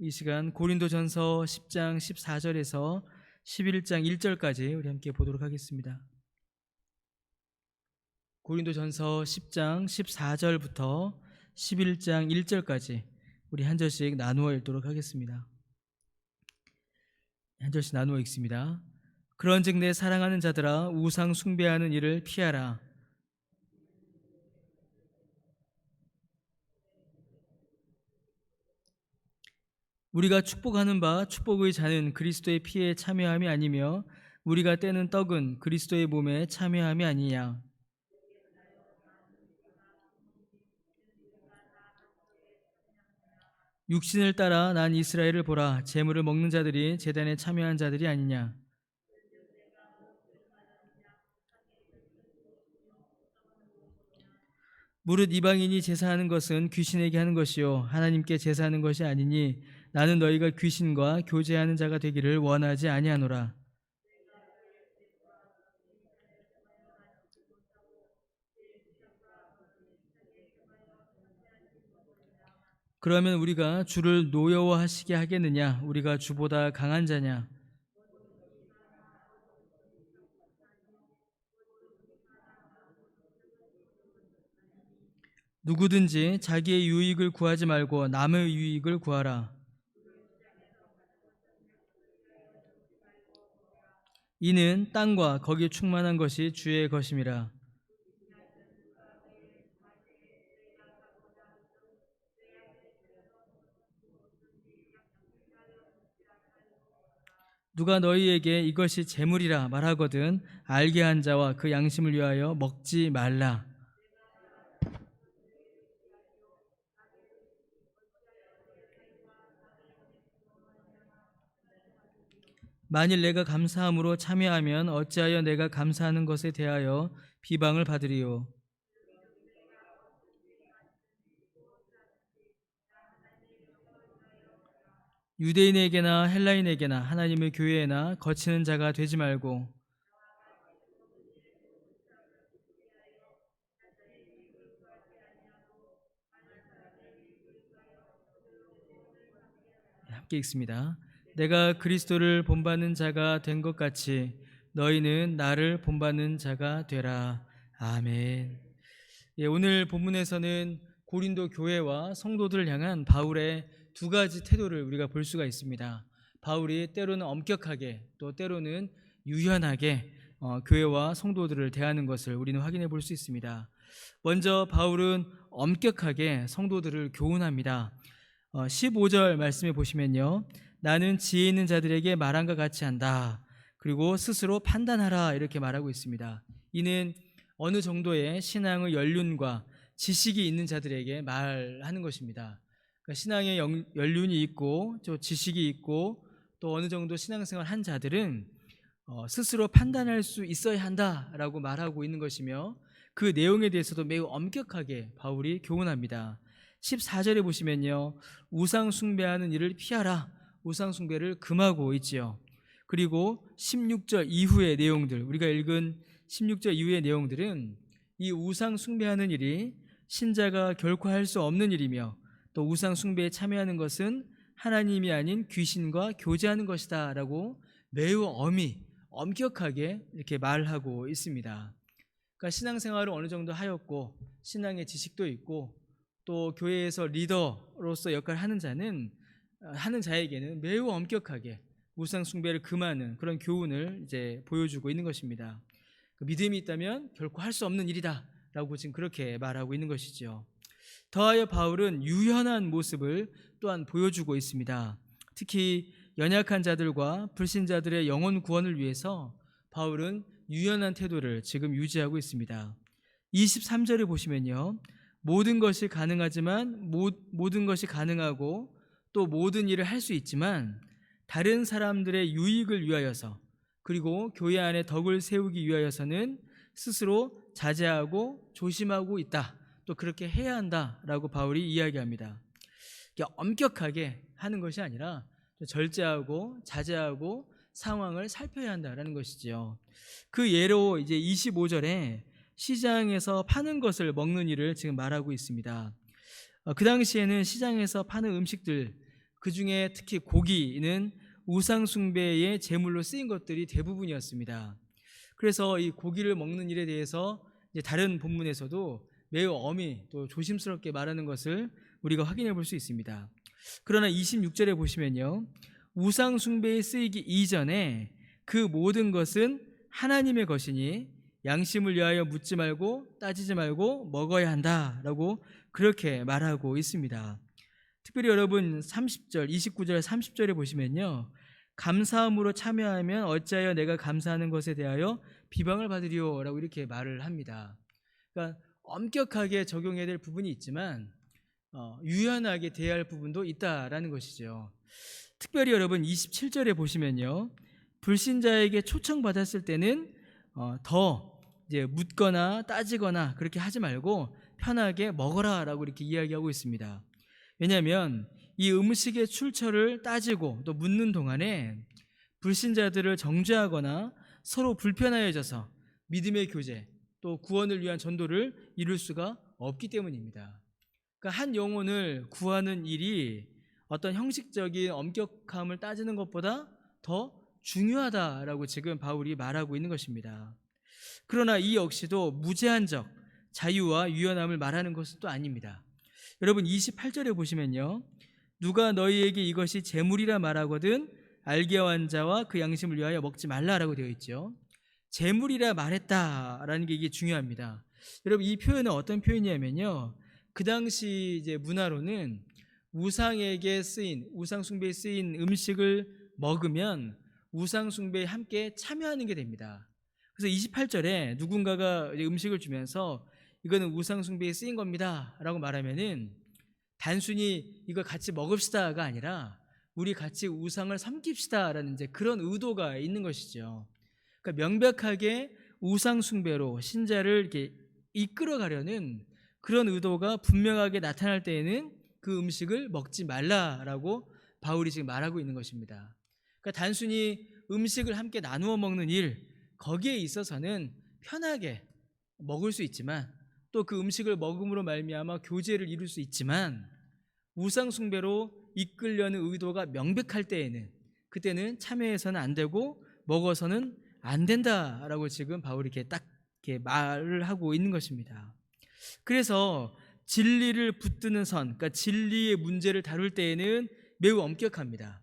이 시간 고린도전서 10장 14절에서 11장 1절까지 우리 함께 보도록 하겠습니다. 고린도전서 10장 14절부터 11장 1절까지 우리 한 절씩 나누어 읽도록 하겠습니다. 한 절씩 나누어 읽습니다. 그런즉 내 사랑하는 자들아, 우상 숭배하는 일을 피하라. 우리가 축복하는 바 축복의 잔은 그리스도의 피에 참여함이 아니며 우리가 떼는 떡은 그리스도의 몸에 참여함이 아니냐. 육신을 따라 난 이스라엘을 보라. 제물을 먹는 자들이 제단에 참여한 자들이 아니냐. 무릇 이방인이 제사하는 것은 귀신에게 하는 것이요 하나님께 제사하는 것이 아니니 나는 너희가 귀신과 교제하는 자가 되기를 원하지 아니하노라. 그러면 우리가 주를 노여워하시게 하겠느냐? 우리가 주보다 강한 자냐? 누구든지 자기의 유익을 구하지 말고 남의 유익을 구하라. 이는 땅과 거기 충만한 것이 주의 것임이라. 누가 너희에게 이것이 재물이라 말하거든 알게 한 자와 그 양심을 위하여 먹지 말라. 만일 내가 감사함으로 참여하면 어찌하여 내가 감사하는 것에 대하여 비방을 받으리요. 유대인에게나 헬라인에게나 하나님의 교회에나 거치는 자가 되지 말고 함께 읽습니다. 내가 그리스도를 본받는 자가 된 것 같이 너희는 나를 본받는 자가 되라. 아멘. 오늘 본문에서는 고린도 교회와 성도들을 향한 바울의 두 가지 태도를 우리가 볼 수가 있습니다. 바울이 때로는 엄격하게 또 때로는 유연하게 교회와 성도들을 대하는 것을 우리는 확인해 볼 수 있습니다. 먼저 바울은 엄격하게 성도들을 교훈합니다. 15절 말씀에 보시면요, 나는 지혜 있는 자들에게 말함과 같이 한다. 그리고 스스로 판단하라 이렇게 말하고 있습니다. 이는 어느 정도의 신앙의 연륜과 지식이 있는 자들에게 말하는 것입니다. 그러니까 신앙의 연륜이 있고 또 지식이 있고 또 어느 정도 신앙생활 한 자들은 스스로 판단할 수 있어야 한다라고 말하고 있는 것이며 그 내용에 대해서도 매우 엄격하게 바울이 교훈합니다. 14절에 보시면요, 우상 숭배하는 일을 피하라. 우상 숭배를 금하고 있지요. 그리고 16절 이후의 내용들, 우리가 읽은 16절 이후의 내용들은 이 우상 숭배하는 일이 신자가 결코 할 수 없는 일이며 또 우상 숭배에 참여하는 것은 하나님이 아닌 귀신과 교제하는 것이다 라고 매우 엄격하게 이렇게 말하고 있습니다. 그러니까 신앙생활을 어느 정도 하였고 신앙의 지식도 있고 또 교회에서 리더로서 역할을 하는 자에게는 매우 엄격하게 우상 숭배를 금하는 그런 교훈을 이제 보여주고 있는 것입니다. 믿음이 있다면 결코 할 수 없는 일이다라고 지금 그렇게 말하고 있는 것이죠. 더하여 바울은 유연한 모습을 또한 보여주고 있습니다. 특히 연약한 자들과 불신자들의 영혼 구원을 위해서 바울은 유연한 태도를 지금 유지하고 있습니다. 23절을 보시면요, 모든 것이 가능하지만 모든 것이 가능하고 또 모든 일을 할 수 있지만 다른 사람들의 유익을 위하여서 그리고 교회 안에 덕을 세우기 위하여서는 스스로 자제하고 조심하고 있다. 또 그렇게 해야 한다라고 바울이 이야기합니다. 엄격하게 하는 것이 아니라 절제하고 자제하고 상황을 살펴야 한다라는 것이지요. 그 예로 이제 25절에 시장에서 파는 것을 먹는 일을 지금 말하고 있습니다. 그 당시에는 시장에서 파는 음식들 그 중에 특히 고기는 우상 숭배의 제물로 쓰인 것들이 대부분이었습니다. 그래서 이 고기를 먹는 일에 대해서 이제 다른 본문에서도 매우 엄히 또 조심스럽게 말하는 것을 우리가 확인해 볼 수 있습니다. 그러나 26절에 보시면요, 우상 숭배에 쓰이기 이전에 그 모든 것은 하나님의 것이니 양심을 위하여 묻지 말고 따지지 말고 먹어야 한다라고 그렇게 말하고 있습니다. 특별히 여러분 30절, 29절, 30절에 보시면요, 감사함으로 참여하면 어찌하여 내가 감사하는 것에 대하여 비방을 받으리요 라고 이렇게 말을 합니다. 그러니까 엄격하게 적용해야 될 부분이 있지만 유연하게 대해야 할 부분도 있다라는 것이죠. 특별히 여러분 27절에 보시면요, 불신자에게 초청받았을 때는 더 이제 묻거나 따지거나 그렇게 하지 말고 편하게 먹어라 라고 이렇게 이야기하고 있습니다. 왜냐하면 이 음식의 출처를 따지고 또 묻는 동안에 불신자들을 정죄하거나 서로 불편하여져서 믿음의 교제 또 구원을 위한 전도를 이룰 수가 없기 때문입니다. 그러니까 한 영혼을 구하는 일이 어떤 형식적인 엄격함을 따지는 것보다 더 중요하다라고 지금 바울이 말하고 있는 것입니다. 그러나 이 역시도 무제한적 자유와 유연함을 말하는 것은 또 아닙니다. 여러분 28절에 보시면요, 누가 너희에게 이것이 재물이라 말하거든 알게 한 자와 그 양심을 위하여 먹지 말라라고 되어 있죠. 재물이라 말했다라는 게 이게 중요합니다. 여러분 이 표현은 어떤 표현이냐면요, 그 당시 이제 문화로는 우상에게 쓰인, 우상 숭배에 쓰인 음식을 먹으면 우상 숭배에 함께 참여하는 게 됩니다. 그래서 28절에 누군가가 음식을 주면서 이거는 우상 숭배에 쓰인 겁니다 라고 말하면은 단순히 이거 같이 먹읍시다가 아니라 우리 같이 우상을 섬깁시다 라는 이제 그런 의도가 있는 것이죠. 그러니까 명백하게 우상 숭배로 신자를 이렇게 이끌어가려는 그런 의도가 분명하게 나타날 때에는 그 음식을 먹지 말라라고 바울이 지금 말하고 있는 것입니다. 그러니까 단순히 음식을 함께 나누어 먹는 일, 거기에 있어서는 편하게 먹을 수 있지만 또 그 음식을 먹음으로 말미암아 교제를 이룰 수 있지만 우상 숭배로 이끌려는 의도가 명백할 때에는 그때는 참여해서는 안 되고 먹어서는 안 된다라고 지금 바울이 이렇게 딱 이렇게 말을 하고 있는 것입니다. 그래서 진리를 붙드는 선, 그러니까 진리의 문제를 다룰 때에는 매우 엄격합니다.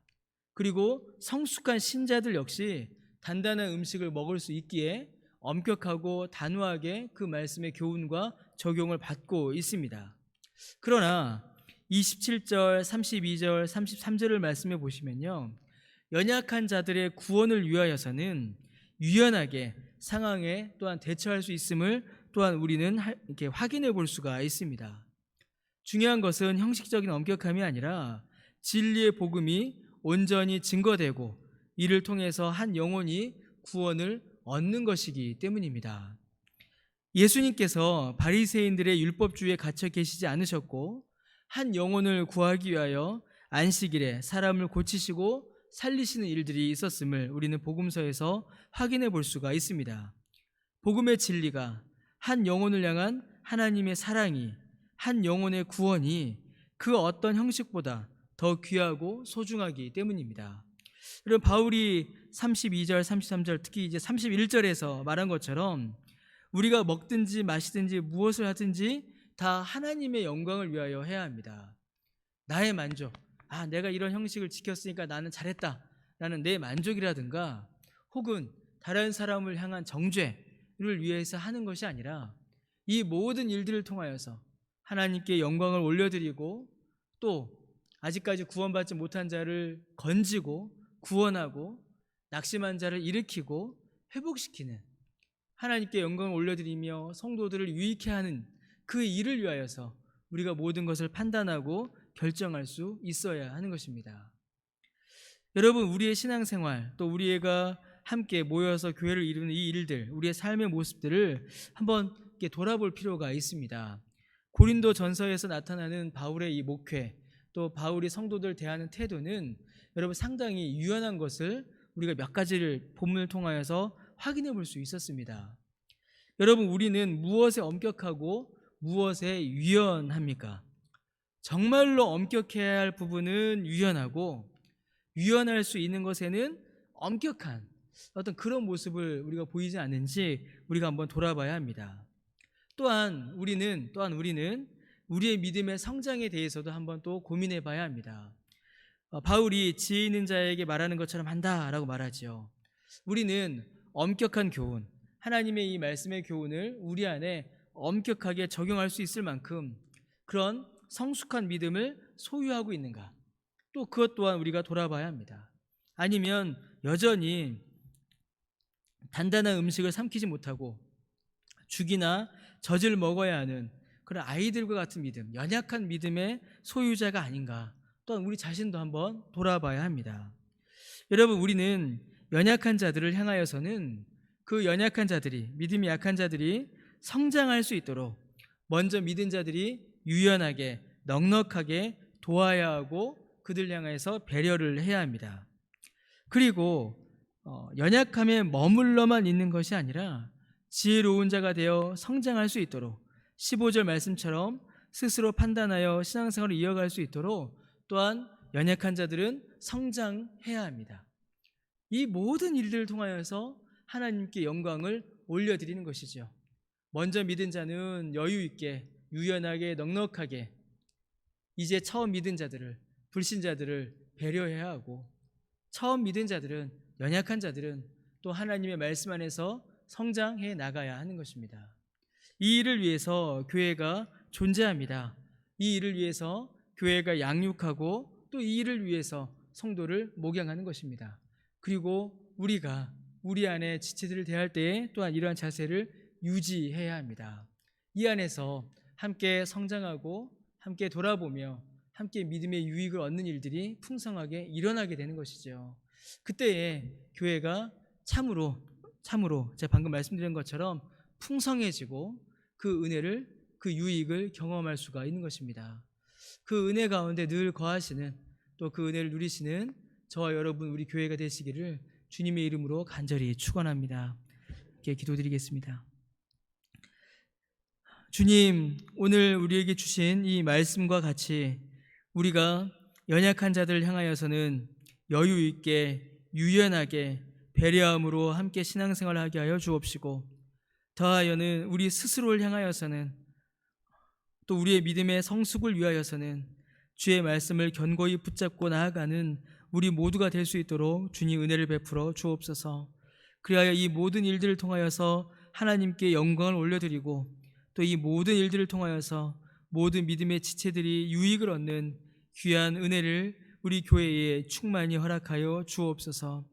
그리고 성숙한 신자들 역시 단단한 음식을 먹을 수 있기에 엄격하고 단호하게 그 말씀의 교훈과 적용을 받고 있습니다. 그러나 27절, 32절, 33절을 말씀해 보시면요, 연약한 자들의 구원을 위하여서는 유연하게 상황에 또한 대처할 수 있음을 또한 우리는 이렇게 확인해 볼 수가 있습니다. 중요한 것은 형식적인 엄격함이 아니라 진리의 복음이 온전히 증거되고 이를 통해서 한 영혼이 구원을 얻는 것이기 때문입니다. 예수님께서 바리새인들의 율법주의에 갇혀 계시지 않으셨고 한 영혼을 구하기 위하여 안식일에 사람을 고치시고 살리시는 일들이 있었음을 우리는 복음서에서 확인해 볼 수가 있습니다. 복음의 진리가, 한 영혼을 향한 하나님의 사랑이, 한 영혼의 구원이 그 어떤 형식보다 더 귀하고 소중하기 때문입니다. 그리고 바울이 32절, 33절, 특히 이제 31절에서 말한 것처럼 우리가 먹든지 마시든지 무엇을 하든지 다 하나님의 영광을 위하여 해야 합니다. 나의 만족, 내가 이런 형식을 지켰으니까 나는 잘했다 라는 내 만족이라든가 혹은 다른 사람을 향한 정죄를 위해서 하는 것이 아니라 이 모든 일들을 통하여서 하나님께 영광을 올려드리고 또 아직까지 구원받지 못한 자를 건지고 구원하고 낙심한 자를 일으키고 회복시키는, 하나님께 영광을 올려드리며 성도들을 유익해 하는 그 일을 위하여서 우리가 모든 것을 판단하고 결정할 수 있어야 하는 것입니다. 여러분, 우리의 신앙생활 또 우리가 함께 모여서 교회를 이루는 이 일들, 우리의 삶의 모습들을 한번 이렇게 돌아볼 필요가 있습니다. 고린도 전서에서 나타나는 바울의 이 목회, 또 바울이 성도들 대하는 태도는 여러분 상당히 유연한 것을 우리가 몇 가지를 본문을 통하여서 확인해 볼 수 있었습니다. 여러분, 우리는 무엇에 엄격하고 무엇에 유연합니까? 정말로 엄격해야 할 부분은 유연하고, 유연할 수 있는 것에는 엄격한 어떤 그런 모습을 우리가 보이지 않는지 우리가 한번 돌아봐야 합니다. 또한 우리는 우리의 믿음의 성장에 대해서도 한번 또 고민해 봐야 합니다. 바울이 지혜 있는 자에게 말하는 것처럼 한다라고 말하지요. 우리는 엄격한 교훈, 하나님의 이 말씀의 교훈을 우리 안에 엄격하게 적용할 수 있을 만큼 그런 성숙한 믿음을 소유하고 있는가? 또 그것 또한 우리가 돌아봐야 합니다. 아니면 여전히 단단한 음식을 삼키지 못하고 죽이나 젖을 먹어야 하는 그런 아이들과 같은 믿음, 연약한 믿음의 소유자가 아닌가? 또한 우리 자신도 한번 돌아봐야 합니다. 여러분, 우리는 연약한 자들을 향하여서는 그 연약한 자들이, 믿음이 약한 자들이 성장할 수 있도록 먼저 믿은 자들이 유연하게 넉넉하게 도와야 하고 그들 향해서 배려를 해야 합니다. 그리고 연약함에 머물러만 있는 것이 아니라 지혜로운 자가 되어 성장할 수 있도록 15절 말씀처럼 스스로 판단하여 신앙생활을 이어갈 수 있도록 또한 연약한 자들은 성장해야 합니다. 이 모든 일들을 통하여서 하나님께 영광을 올려드리는 것이죠. 먼저 믿은 자는 여유 있게 유연하게 넉넉하게 이제 처음 믿은 자들을, 불신자들을 배려해야 하고, 처음 믿은 자들은, 연약한 자들은 또 하나님의 말씀 안에서 성장해 나가야 하는 것입니다. 이 일을 위해서 교회가 존재합니다. 이 일을 위해서 교회가 양육하고 또 이 일을 위해서 성도를 목양하는 것입니다. 그리고 우리가 우리 안에 지체들을 대할 때에 또한 이러한 자세를 유지해야 합니다. 이 안에서 함께 성장하고 함께 돌아보며 함께 믿음의 유익을 얻는 일들이 풍성하게 일어나게 되는 것이죠. 그때에 교회가 참으로 제가 방금 말씀드린 것처럼 풍성해지고 그 은혜를, 그 유익을 경험할 수가 있는 것입니다. 그 은혜 가운데 늘 거하시는, 또 그 은혜를 누리시는 저와 여러분 우리 교회가 되시기를 주님의 이름으로 간절히 축원합니다. 이렇게 기도드리겠습니다. 주님, 오늘 우리에게 주신 이 말씀과 같이 우리가 연약한 자들을 향하여서는 여유 있게 유연하게 배려함으로 함께 신앙생활을 하게 하여 주옵시고, 더하여는 우리 스스로를 향하여서는 또 우리의 믿음의 성숙을 위하여서는 주의 말씀을 견고히 붙잡고 나아가는 우리 모두가 될 수 있도록 주님 은혜를 베풀어 주옵소서. 그리하여 이 모든 일들을 통하여서 하나님께 영광을 올려드리고 또 이 모든 일들을 통하여서 모든 믿음의 지체들이 유익을 얻는 귀한 은혜를 우리 교회에 충만히 허락하여 주옵소서.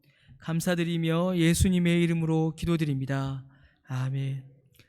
감사드리며 예수님의 이름으로 기도드립니다. 아멘.